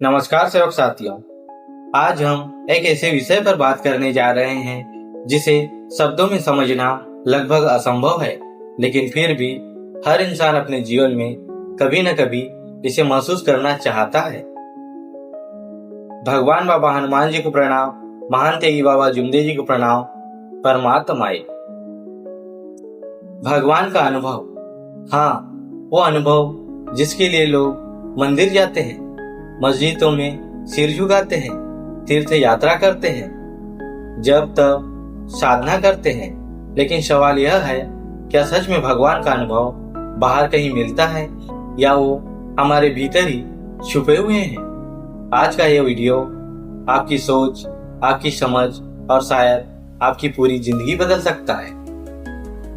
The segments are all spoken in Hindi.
नमस्कार सेवक साथियों। आज हम एक ऐसे विषय पर बात करने जा रहे हैं जिसे शब्दों में समझना लगभग असंभव है, लेकिन फिर भी हर इंसान अपने जीवन में कभी न कभी इसे महसूस करना चाहता है। भगवान बाबा हनुमान जी को प्रणाम, महान त्यागी बाबा जुमदेव जी को प्रणाम। परमात्माए भगवान का अनुभव, हाँ वो अनुभव जिसके लिए लोग मंदिर जाते हैं, मस्जिदों में सिर झुकाते हैं, तीर्थ यात्रा करते हैं, जब तब साधना करते हैं। लेकिन सवाल यह है, क्या सच में भगवान का अनुभव बाहर कहीं मिलता है या वो हमारे भीतर ही छुपे हुए हैं? आज का यह वीडियो आपकी सोच, आपकी समझ और शायद आपकी पूरी जिंदगी बदल सकता है।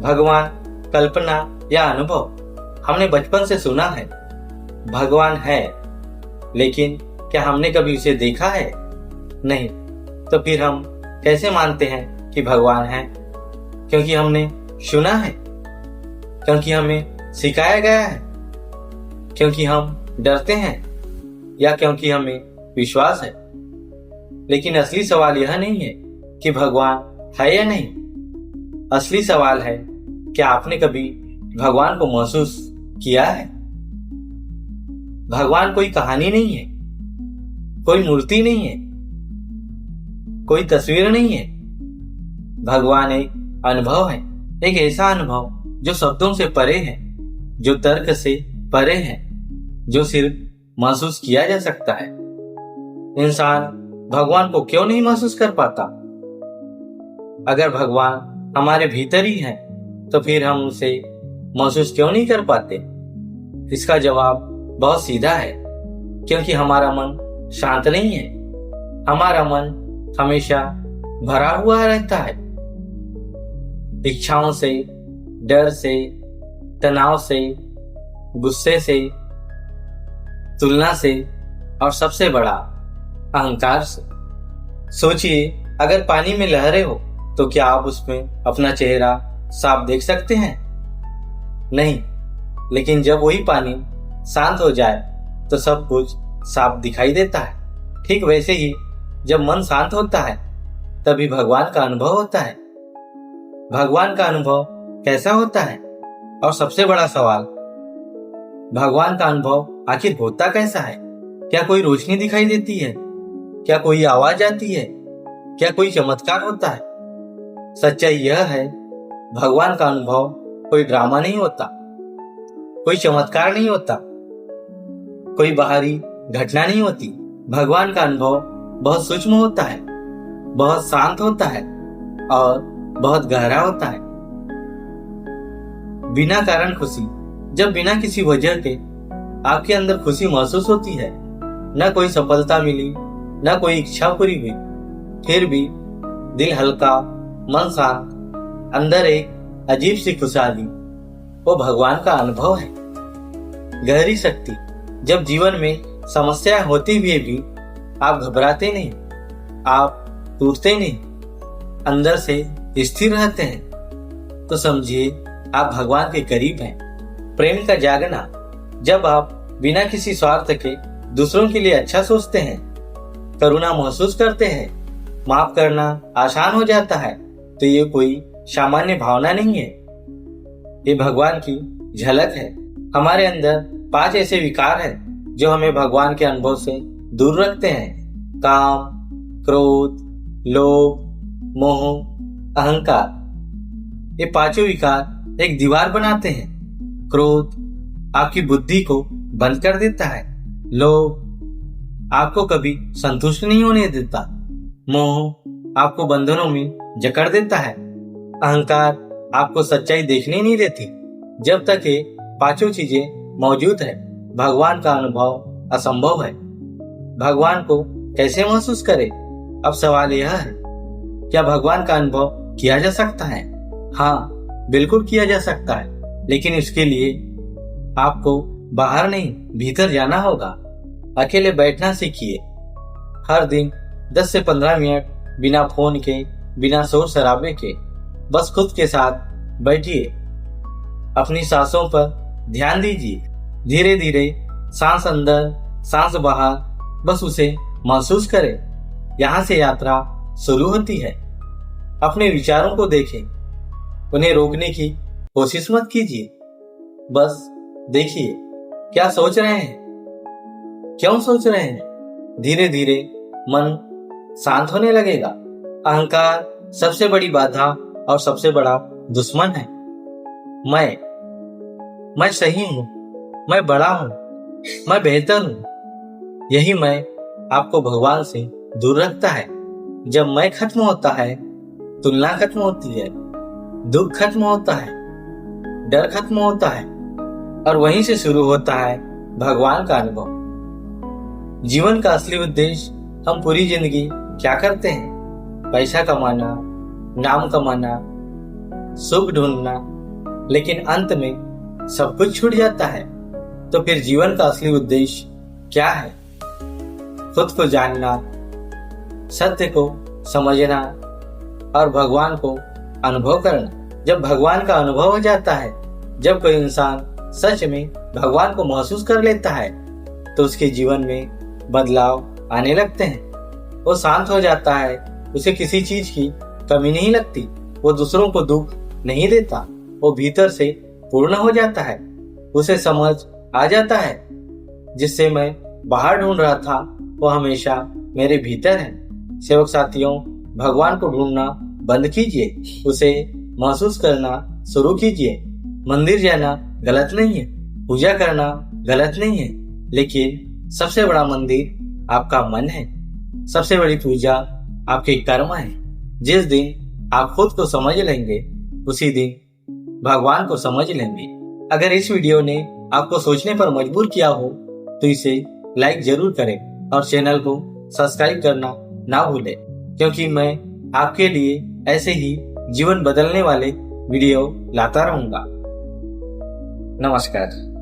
भगवान, कल्पना या अनुभव, हमने बचपन से सुना है भगवान है, लेकिन क्या हमने कभी उसे देखा है? नहीं। तो फिर हम कैसे मानते हैं कि भगवान है? क्योंकि हमने सुना है, क्योंकि हमें सिखाया गया है, क्योंकि हम डरते हैं, या क्योंकि हमें विश्वास है। लेकिन असली सवाल यह नहीं है कि भगवान है या नहीं। असली सवाल है, क्या आपने कभी भगवान को महसूस किया है? भगवान कोई कहानी नहीं है, कोई मूर्ति नहीं है, कोई तस्वीर नहीं है। भगवान एक अनुभव है, एक ऐसा अनुभव जो शब्दों से परे है, जो तर्क से परे है, जो सिर्फ महसूस किया जा सकता है। इंसान भगवान को क्यों नहीं महसूस कर पाता? अगर भगवान हमारे भीतर ही है, तो फिर हम उसे महसूस क्यों नहीं कर पाते? इसका जवाब बहुत सीधा है, क्योंकि हमारा मन शांत नहीं है। हमारा मन हमेशा भरा हुआ रहता है, इच्छाओं से, डर से, तनाव से, गुस्से से, तुलना से और सबसे बड़ा अहंकार से। सोचिए, अगर पानी में लहरें हो तो क्या आप उसमें अपना चेहरा साफ देख सकते हैं? नहीं। लेकिन जब वही पानी शांत हो जाए तो सब कुछ साफ दिखाई देता है। ठीक वैसे ही जब मन शांत होता है तभी भगवान का अनुभव होता है। भगवान का अनुभव कैसा होता है? और सबसे बड़ा सवाल, भगवान का अनुभव आखिर होता कैसा है? क्या कोई रोशनी दिखाई देती है? क्या कोई आवाज आती है? क्या कोई चमत्कार होता है? सच्चाई यह है, भगवान का अनुभव कोई ड्रामा नहीं होता, कोई चमत्कार नहीं होता, कोई बाहरी घटना नहीं होती। भगवान का अनुभव बहुत सूक्ष्म होता है, बहुत शांत होता है और बहुत गहरा होता है। बिना कारण खुशी, जब बिना किसी वजह के आपके अंदर खुशी महसूस होती है, न कोई सफलता मिली, न कोई इच्छा पूरी हुई, फिर भी दिल हल्का, मन शांत, अंदर एक अजीब सी खुशहाली, वो भगवान का अनुभव है। गहरी शक्ति, जब जीवन में समस्याएं होती हुए भी आप घबराते नहीं, आप टूटते नहीं, अंदर से स्थिर रहते हैं, तो समझिए आप भगवान के करीब हैं। प्रेम का जागना, जब आप बिना किसी स्वार्थ के दूसरों के लिए अच्छा सोचते हैं, करुणा महसूस करते हैं, माफ करना आसान हो जाता है, तो ये कोई सामान्य भावना नहीं है, ये भगवान की झलक है। हमारे अंदर 5 ऐसे विकार हैं जो हमें भगवान के अनुभव से दूर रखते हैं: काम, क्रोध, लोभ, मोह, अहंकार। ये 5 विकार एक दीवार बनाते हैं। क्रोध आपकी बुद्धि को बंद कर देता है, लोभ आपको कभी संतुष्ट नहीं होने देता, मोह आपको बंधनों में जकड़ देता है, अहंकार आपको सच्चाई देखने नहीं देती। जब तक ये 5 चीजें मौजूद है, भगवान का अनुभव असंभव है। भगवान को कैसे महसूस करें? अब सवाल यह है, क्या भगवान का अनुभव किया जा सकता है? हाँ, बिल्कुल किया जा सकता है, लेकिन इसके लिए आपको बाहर नहीं, भीतर जाना होगा। अकेले बैठना सीखिए। हर दिन 10 से 15 मिनट बिना फोन के, बिना शोर शराबे के, बस खुद के साथ बैठिए। अपनी सांसों पर ध्यान दीजिए। धीरे धीरे सांस अंदर, सांस बाहर, बस उसे महसूस करें। यहाँ से यात्रा शुरू होती है। अपने विचारों को देखें, उन्हें रोकने की कोशिश मत कीजिए। बस देखिए क्या सोच रहे हैं, क्यों सोच रहे हैं। धीरे धीरे मन शांत होने लगेगा। अहंकार सबसे बड़ी बाधा और सबसे बड़ा दुश्मन है। मैं सही हूं, मैं बड़ा हूं, मैं बेहतर हूं। यही मैं आपको भगवान से दूर रखता है। जब मैं खत्म होता है, तुलना खत्म होती है, दुख खत्म होता है, डर खत्म होता है और वहीं से शुरू होता है भगवान का अनुभव। जीवन का असली उद्देश्य हम पूरी जिंदगी क्या करते हैं? पैसा कमाना, नाम कमाना, सुख ढूंढना, लेकिन अंत में सब कुछ छूट जाता है। तो फिर जीवन का असली उद्देश्य क्या है? खुद को जानना, सत्य को समझना और भगवान को अनुभव करना। जब भगवान का अनुभव हो जाता है, जब कोई इंसान सच में भगवान को महसूस कर लेता है, तो उसके जीवन में बदलाव आने लगते हैं। वो शांत हो जाता है, उसे किसी चीज की कमी नहीं लगती, वो दूसरों को दुख नहीं देता, वो भीतर से पूर्ण हो जाता है। उसे समझ आ जाता है, जिससे मैं बाहर ढूंढ रहा था वो हमेशा मेरे भीतर है। सेवक साथियों, भगवान को ढूंढना बंद कीजिए, उसे महसूस करना शुरू कीजिए। मंदिर जाना गलत नहीं है, पूजा करना गलत नहीं है, लेकिन सबसे बड़ा मंदिर आपका मन है। सबसे बड़ी पूजा आपके कर्म है। जिस दिन आप खुद को समझ लेंगे, उसी दिन भगवान को समझ लेंगे। अगर इस वीडियो ने आपको सोचने पर मजबूर किया हो तो इसे लाइक जरूर करें और चैनल को सब्सक्राइब करना ना भूलें, क्योंकि मैं आपके लिए ऐसे ही जीवन बदलने वाले वीडियो लाता रहूंगा। नमस्कार।